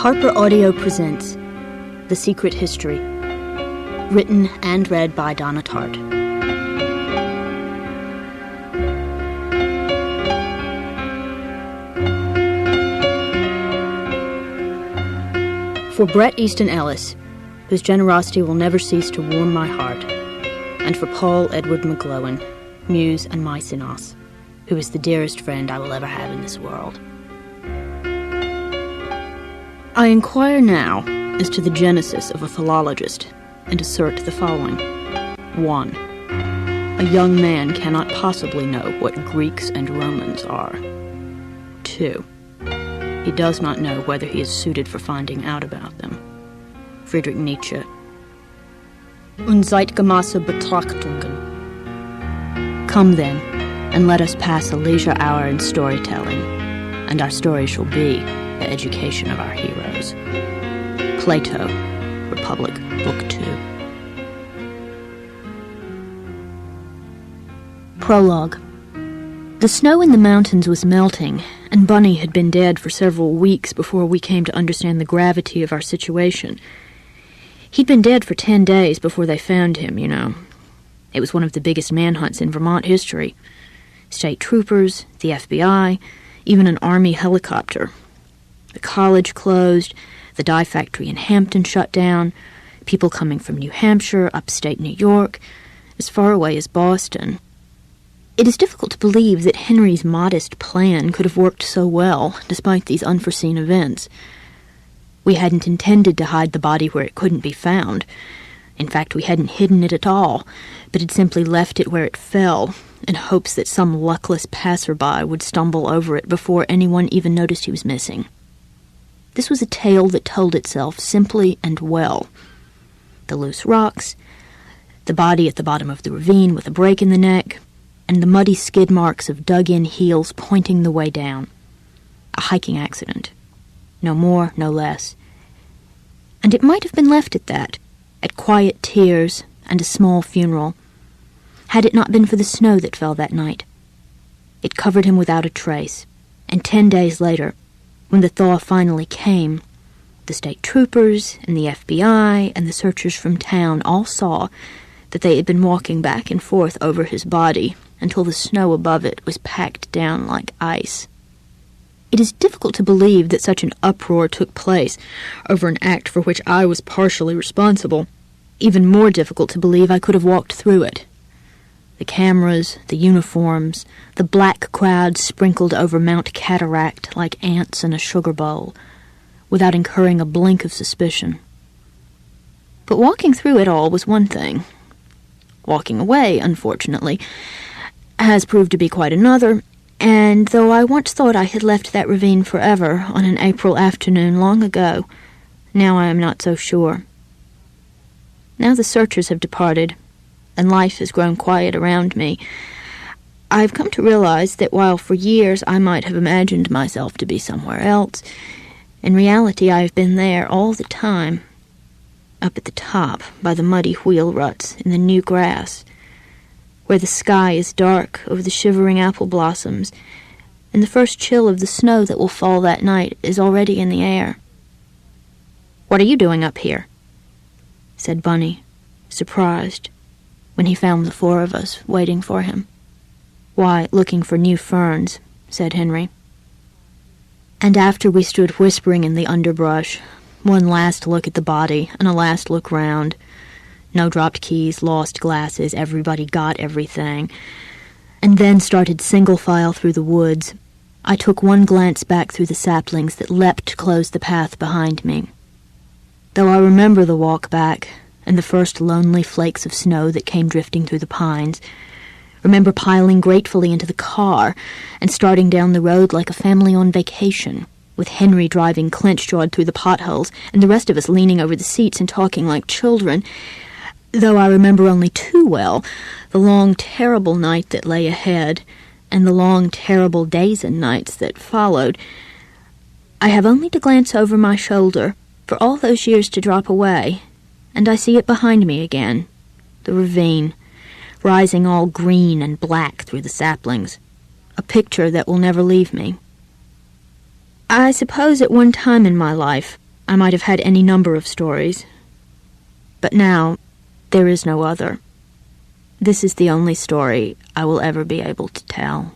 Harper Audio presents The Secret History, written and read by Donna Tartt. For Bret Easton Ellis, whose generosity will never cease to warm my heart, and for Paul Edward McGlowan, Muse and Mycenas, who is the dearest friend I will ever have in this world. I inquire now as to the genesis of a philologist, and assert the following. 1. A young man cannot possibly know what Greeks and Romans are. 2. He does not know whether he is suited for finding out about them. Friedrich Nietzsche. Unzeitgemaße Betrachtungen. Come then, and let us pass a leisure hour in storytelling, and our story shall be the education of our heroes. Plato, Republic, Book 2. Prologue. The snow in the mountains was melting, and Bunny had been dead for several weeks before we came to understand the gravity of our situation. He'd been dead for 10 days before they found him, you know. It was one of the biggest manhunts in Vermont history. State troopers, the FBI, even an Army helicopter. The college closed, the dye factory in Hampton shut down, people coming from New Hampshire, upstate New York, as far away as Boston. It is difficult to believe that Henry's modest plan could have worked so well, despite these unforeseen events. We hadn't intended to hide the body where it couldn't be found. In fact, we hadn't hidden it at all, but had simply left it where it fell, in hopes that some luckless passerby would stumble over it before anyone even noticed he was missing. This was a tale that told itself simply and well. The loose rocks, the body at the bottom of the ravine with a break in the neck, and the muddy skid marks of dug-in heels pointing the way down. A hiking accident. No more, no less. And it might have been left at that, at quiet tears and a small funeral, had it not been for the snow that fell that night. It covered him without a trace, and 10 days later, when the thaw finally came, the state troopers and the FBI and the searchers from town all saw that they had been walking back and forth over his body until the snow above it was packed down like ice. It is difficult to believe that such an uproar took place over an act for which I was partially responsible. Even more difficult to believe I could have walked through it. The cameras, the uniforms, the black crowd sprinkled over Mount Cataract like ants in a sugar bowl, without incurring a blink of suspicion. But walking through it all was one thing. Walking away, unfortunately, has proved to be quite another, and though I once thought I had left that ravine forever on an April afternoon long ago, now I am not so sure. Now the searchers have departed, and life has grown quiet around me. I've come to realize that while for years I might have imagined myself to be somewhere else, in reality I've been there all the time, up at the top by the muddy wheel ruts in the new grass, where the sky is dark over the shivering apple blossoms, and the first chill of the snow that will fall that night is already in the air. "What are you doing up here?" said Bunny, surprised, when he found the 4 of us waiting for him. "Why, looking for new ferns," said Henry. And after we stood whispering in the underbrush, one last look at the body and a last look round, no dropped keys, lost glasses, everybody got everything, and then started single file through the woods, I took one glance back through the saplings that leapt to close the path behind me. Though I remember the walk back, and the first lonely flakes of snow that came drifting through the pines, remember piling gratefully into the car and starting down the road like a family on vacation, with Henry driving clench-jawed through the potholes and the rest of us leaning over the seats and talking like children, though I remember only too well the long, terrible night that lay ahead and the long, terrible days and nights that followed, I have only to glance over my shoulder for all those years to drop away, and I see it behind me again, the ravine, rising all green and black through the saplings, a picture that will never leave me. I suppose at one time in my life I might have had any number of stories. But now, there is no other. This is the only story I will ever be able to tell.